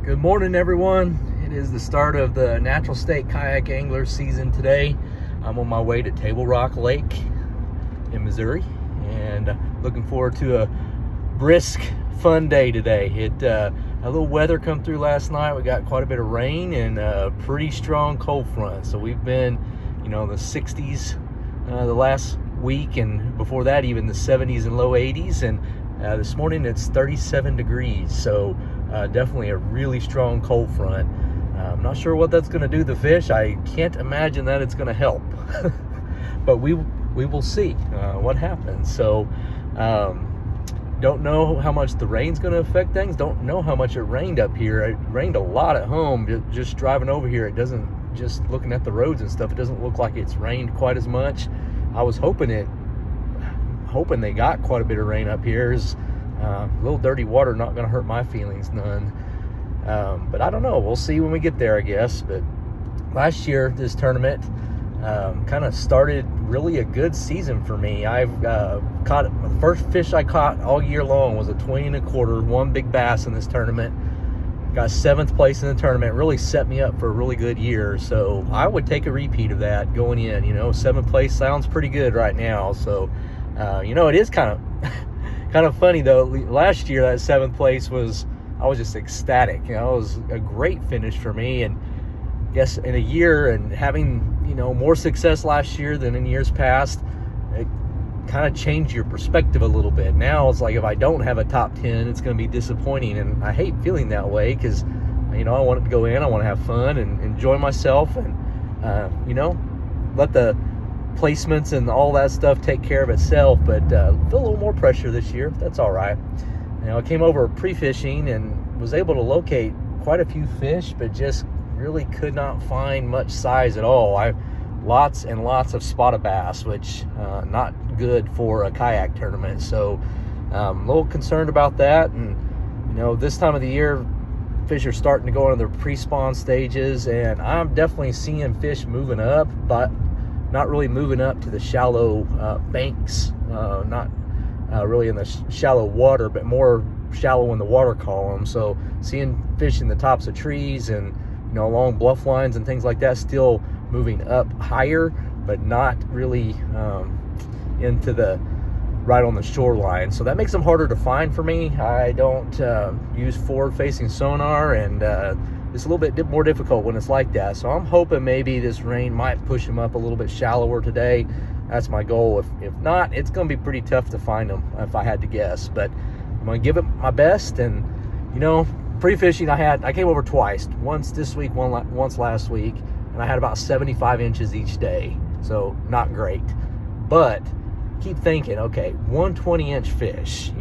Good morning, everyone. It is the start of the Natural State Kayak Anglers season today. I'm on my way to Table Rock Lake in Missouri and looking forward to a brisk, fun day today. A little weather come through last night. We got quite a bit of rain and a pretty strong cold front. So we've been, the 60s the last week, and before that even the 70s and low 80s. And this morning it's 37 degrees. So definitely a really strong cold front. I'm not sure what that's going to do to the fish. I can't imagine that it's going to help. But we will see what happens. So don't know how much the rain's going to affect things. Don't know how much it rained up here. It rained a lot at home. Just driving over here, it doesn't, just looking at the roads and stuff, it doesn't look like it's rained quite as much. I was hoping they got quite a bit of rain up here. A little dirty water, not going to hurt my feelings none. But I don't know. We'll see when we get there, I guess. But last year, this tournament kind of started really a good season for me. I've caught the first fish I caught all year long was a 20 1/4, one big bass in this tournament. Got 7th place in the tournament. Really set me up for a really good year. So I would take a repeat of that going in. 7th place sounds pretty good right now. So it is kind of funny though. Last year that 7th place I was just ecstatic. It was a great finish for me. And I guess in a year and having more success last year than in years past, it kind of changed your perspective a little bit. Now it's like, if I don't have a top 10, it's going to be disappointing, and I hate feeling that way because I want to go in, I want to have fun and enjoy myself, and let the placements and all that stuff take care of itself. But feel a little more pressure this year. That's all right. I came over pre-fishing and was able to locate quite a few fish, but just really could not find much size at all. Lots and lots of spotted bass, which not good for a kayak tournament. So a little concerned about that. And this time of the year, fish are starting to go into their pre-spawn stages, and I'm definitely seeing fish moving up, but not really moving up to the shallow banks, not really in the shallow water, but more shallow in the water column. So seeing fish in the tops of trees and along bluff lines and things like that, still moving up higher, but not really into the right on the shoreline. So that makes them harder to find for me. I don't use forward-facing sonar, and it's a little bit more difficult when it's like that. So I'm hoping maybe this rain might push them up a little bit shallower today. That's my goal. If not, it's going to be pretty tough to find them if I had to guess. But I'm going to give it my best. And pre-fishing, I came over twice. Once this week, once last week, and I had about 75 inches each day. So not great. But keep thinking, okay, 120-inch fish,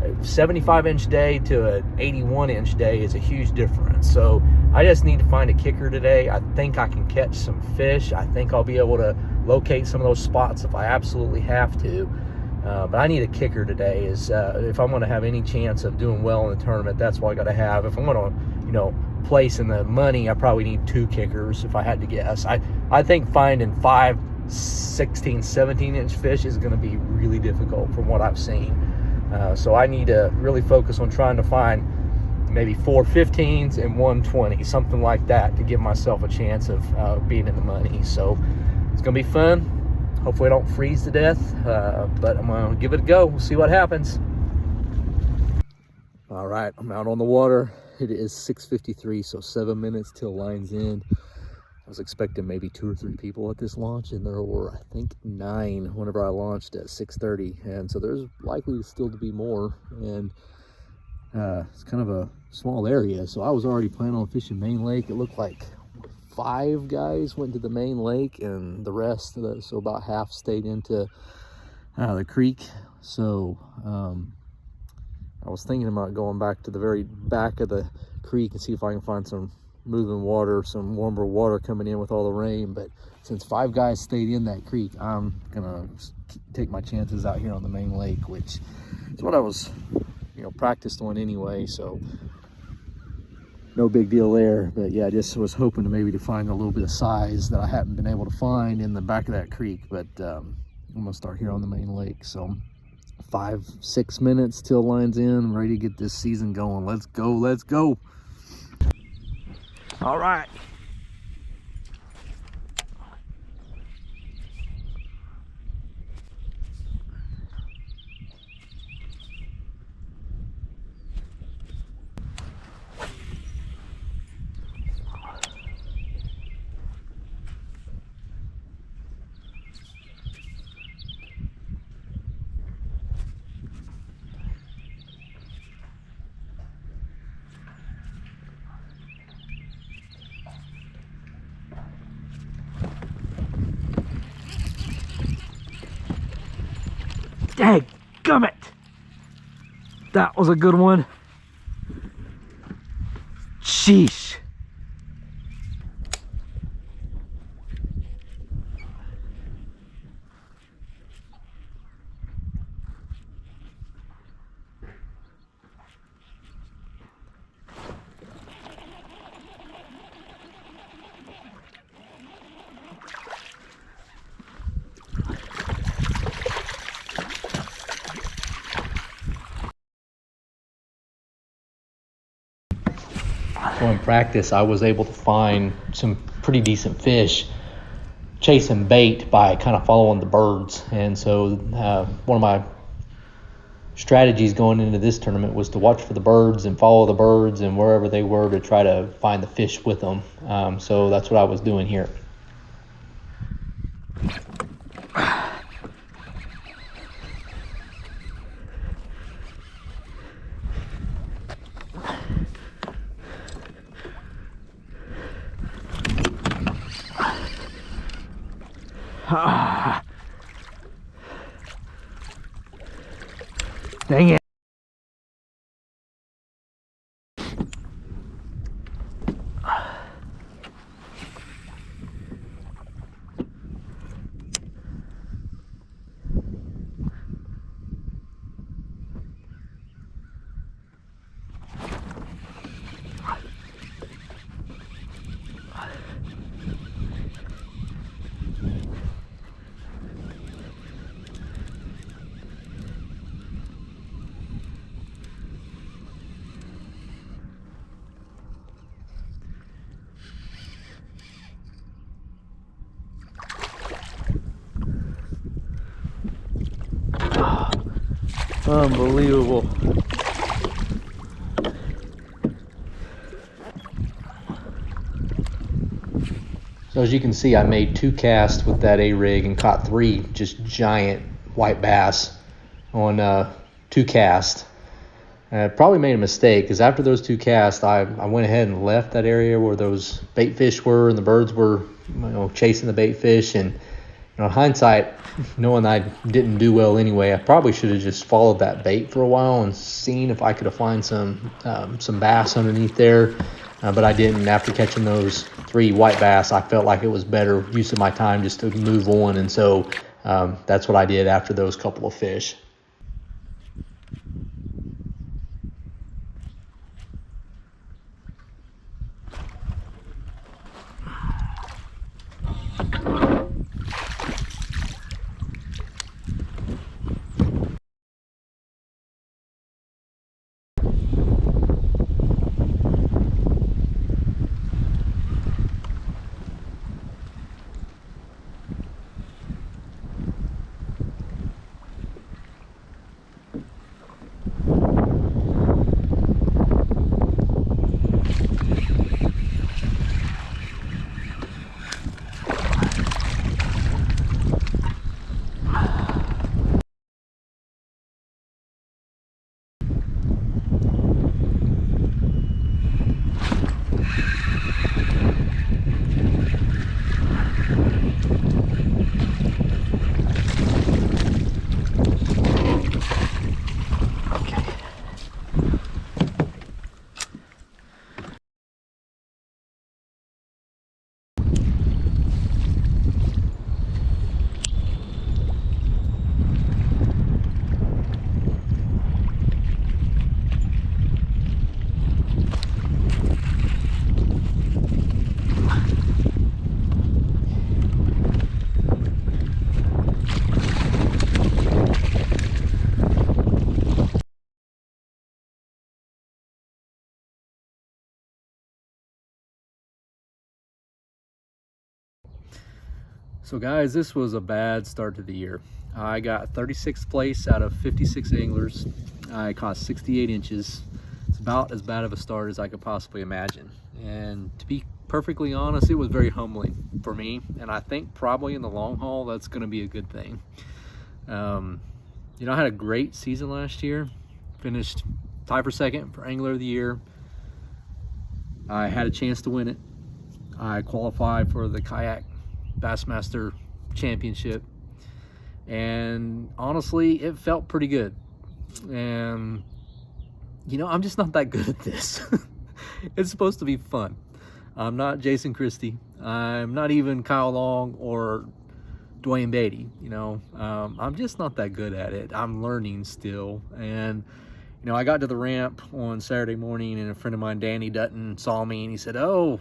a 75-inch day to an 81-inch day is a huge difference. So I just need to find a kicker today. I think I can catch some fish. I think I'll be able to locate some of those spots if I absolutely have to. But I need a kicker today. If I'm going to have any chance of doing well in the tournament, that's what I got to have. If I'm going to, place in the money, I probably need 2 kickers if I had to guess. I think finding 5, 16, 17-inch fish is going to be really difficult from what I've seen. So I need to really focus on trying to find maybe 4 15s and 120, something like that, to give myself a chance of being in the money. So it's going to be fun. Hopefully I don't freeze to death, but I'm going to give it a go. We'll see what happens. All right, I'm out on the water. It is 6:53, so 7 minutes till line's in. I was expecting maybe 2 or 3 people at this launch, and there were, I think, 9 whenever I launched at 6:30. And so there's likely still to be more. And it's kind of a small area, so I was already planning on fishing main lake. It looked like 5 guys went to the main lake, and the rest, so about half, stayed into the creek. So I was thinking about going back to the very back of the creek and see if I can find some moving water, some warmer water coming in with all the rain. But since 5 guys stayed in that creek, I'm gonna take my chances out here on the main lake, which is what I was practiced on anyway. So no big deal there. But yeah, I just was hoping to find a little bit of size that I haven't been able to find in the back of that creek. But I'm gonna start here on the main lake. So 5-6 minutes till line's in. I'm ready to get this season going. Let's go. All right. Dadgummit! That was a good one. Sheesh. So in practice, I was able to find some pretty decent fish chasing bait by kind of following the birds. And so one of my strategies going into this tournament was to watch for the birds and follow the birds and wherever they were to try to find the fish with them. So that's what I was doing here. Dang it. Unbelievable. So as you can see, I made 2 casts with that A-rig and caught 3 just giant white bass on 2 casts. I probably made a mistake because after those 2 casts, I went ahead and left that area where those bait fish were and the birds were, chasing the bait fish. And in hindsight, knowing I didn't do well anyway, I probably should have just followed that bait for a while and seen if I could have found some bass underneath there. But I didn't. After catching those 3 white bass, I felt like it was better use of my time just to move on. And so that's what I did after those couple of fish. So guys, this was a bad start to the year. I got 36th place out of 56 anglers. I caught 68 inches. It's about as bad of a start as I could possibly imagine. And to be perfectly honest, it was very humbling for me. And I think probably in the long haul, that's gonna be a good thing. You know, I had a great season last year. Finished tied for second for Angler of the Year. I had a chance to win it. I qualified for the Kayak Bassmaster Championship, and honestly it felt pretty good. And you know, I'm just not that good at this. It's supposed to be fun. I'm not Jason Christie. I'm not even Kyle Long or Dwayne Beatty. You know, I'm just not that good at it. I'm learning still. And you know, I got to the ramp on Saturday morning, and a friend of mine, Danny Dutton, saw me and he said, "Oh,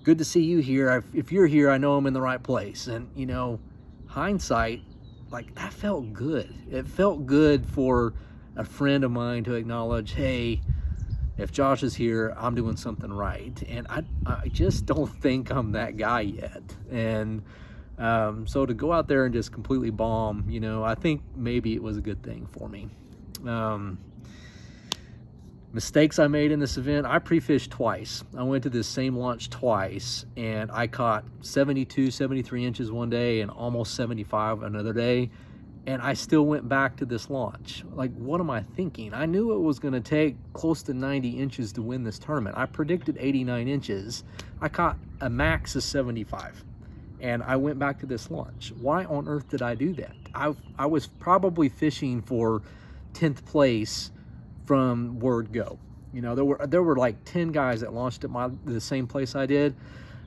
good to see you here. If you're here, I know I'm in the right place." And you know, hindsight, like, that felt good. It felt good for a friend of mine to acknowledge, hey, if Josh is here, I'm doing something right. And I just don't think I'm that guy yet. And so to go out there and just completely bomb, you know, I think maybe it was a good thing for me. Mistakes I made in this event: I pre-fished twice. I went to this same launch twice, and I caught 72, 73 inches one day and almost 75 another day, and I still went back to this launch. Like, what am I thinking? I knew it was gonna take close to 90 inches to win this tournament. I predicted 89 inches. I caught a max of 75, and I went back to this launch. Why on earth did I do that? I was probably fishing for 10th place from word go. You know, there were like 10 guys that launched at the same place I did.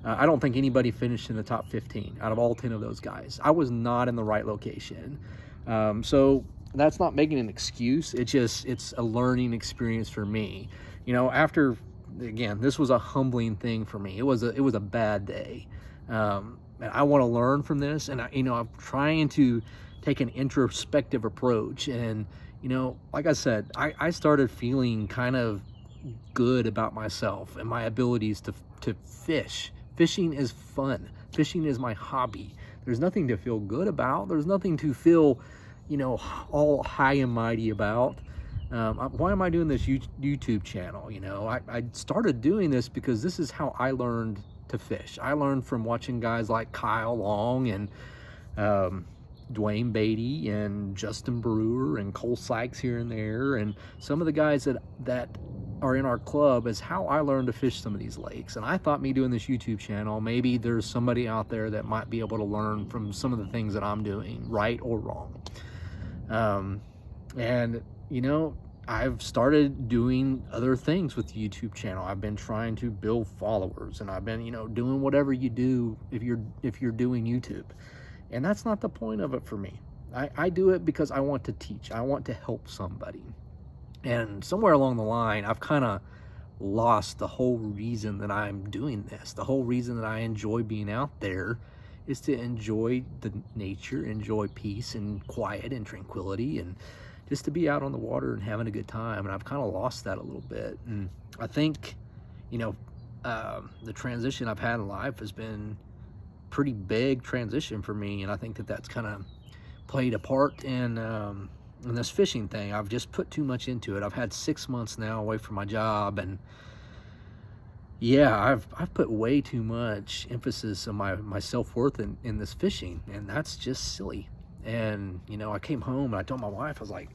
I don't think anybody finished in the top 15 out of all 10 of those guys. I was not in the right location. So that's not making an excuse. It's a learning experience for me. You know, after, again, this was a humbling thing for me. It was a bad day. And I want to learn from this, and I'm trying to take an introspective approach. And you know, like I said, I started feeling kind of good about myself and my abilities to fish. Fishing is fun. Fishing is my hobby. There's nothing to feel good about. There's nothing to feel, you know, all high and mighty about. Why am I doing this YouTube channel? You know, I started doing this because this is how I learned to fish. I learned from watching guys like Kyle Long and Dwayne Beatty and Justin Brewer and Cole Sykes here and there, and some of the guys that are in our club, is how I learned to fish some of these lakes. And I thought, me doing this YouTube channel, maybe there's somebody out there that might be able to learn from some of the things that I'm doing, right or wrong. And you know, I've started doing other things with the YouTube channel. I've been trying to build followers, and I've been, you know, doing whatever you do if you're doing YouTube. And that's not the point of it for me. I do it because I want to teach. I want to help somebody. And somewhere along the line, I've kind of lost the whole reason that I'm doing this. The whole reason that I enjoy being out there is to enjoy the nature, enjoy peace and quiet and tranquility, and just to be out on the water and having a good time. And I've kind of lost that a little bit. And I think, you know, the transition I've had in life has been pretty big transition for me, and I think that that's kind of played a part in this fishing thing. I've just put too much into it. I've had 6 months now away from my job, and yeah, I've put way too much emphasis on my self-worth in this fishing, and that's just silly. And you know, I came home and I told my wife, I was like,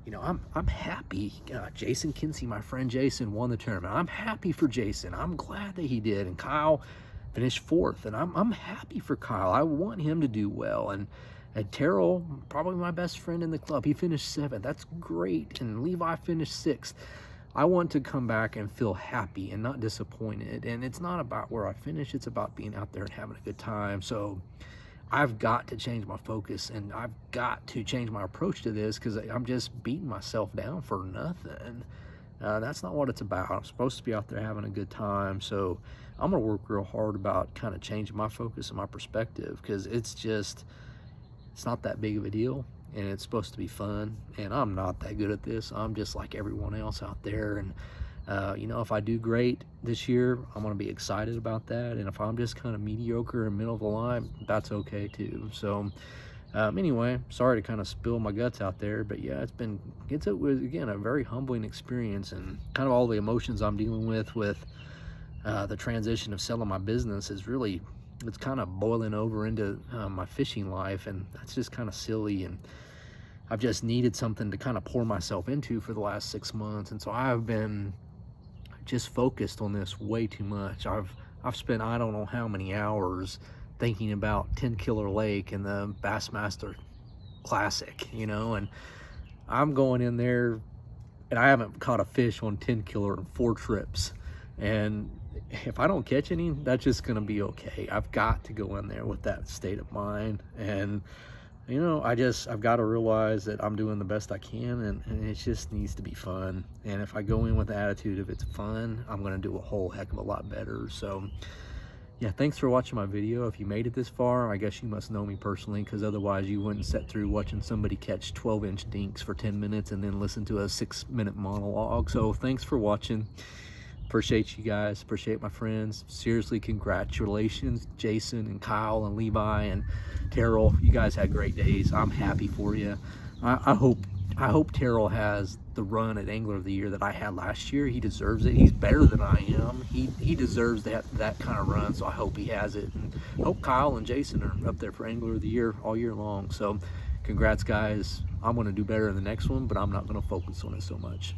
you know, I'm happy. Jason Kinsey, my friend Jason, won the tournament. I'm happy for Jason. I'm glad that he did. And Kyle finished 4th, and I'm happy for Kyle. I want him to do well. And Terrell, probably my best friend in the club, he finished 7th. That's great. And Levi finished 6th. I want to come back and feel happy and not disappointed. And it's not about where I finish. It's about being out there and having a good time. So I've got to change my focus, and I've got to change my approach to this, because I'm just beating myself down for nothing. That's not what it's about. I'm supposed to be out there having a good time. So I'm going to work real hard about kind of changing my focus and my perspective, because it's not that big of a deal, and it's supposed to be fun. And I'm not that good at this. I'm just like everyone else out there. And You know, if I do great this year, I'm going to be excited about that. And if I'm just kind of mediocre in middle of the line, that's okay too. So anyway, sorry to kind of spill my guts out there, but yeah, it was again a very humbling experience, and kind of all the emotions I'm dealing with the transition of selling my business is really, it's kind of boiling over into my fishing life, and that's just kind of silly. And I've just needed something to kind of pour myself into for the last 6 months, and so I've been just focused on this way too much. I've spent I don't know how many hours thinking about 10 Killer Lake and the Bassmaster Classic, you know, and I'm going in there and I haven't caught a fish on 10 Killer in 4 trips. And if I don't catch any, that's just gonna be okay. I've got to go in there with that state of mind. And you know, I've got to realize that I'm doing the best I can, and it just needs to be fun. And if I go in with the attitude of it's fun, I'm going to do a whole heck of a lot better. So yeah, thanks for watching my video. If you made it this far, I guess you must know me personally, because otherwise you wouldn't sit through watching somebody catch 12-inch dinks for 10 minutes and then listen to a 6-minute monologue. So thanks for watching. Appreciate you guys, appreciate my friends. Seriously, congratulations, Jason and Kyle and Levi and Terrell. You guys had great days. I'm happy for you. I hope Terrell has the run at Angler of the Year that I had last year. He deserves it. He's better than I am. He deserves that kind of run, so I hope he has it. And I hope Kyle and Jason are up there for Angler of the Year all year long. So congrats, guys. I'm going to do better in the next one, but I'm not going to focus on it so much.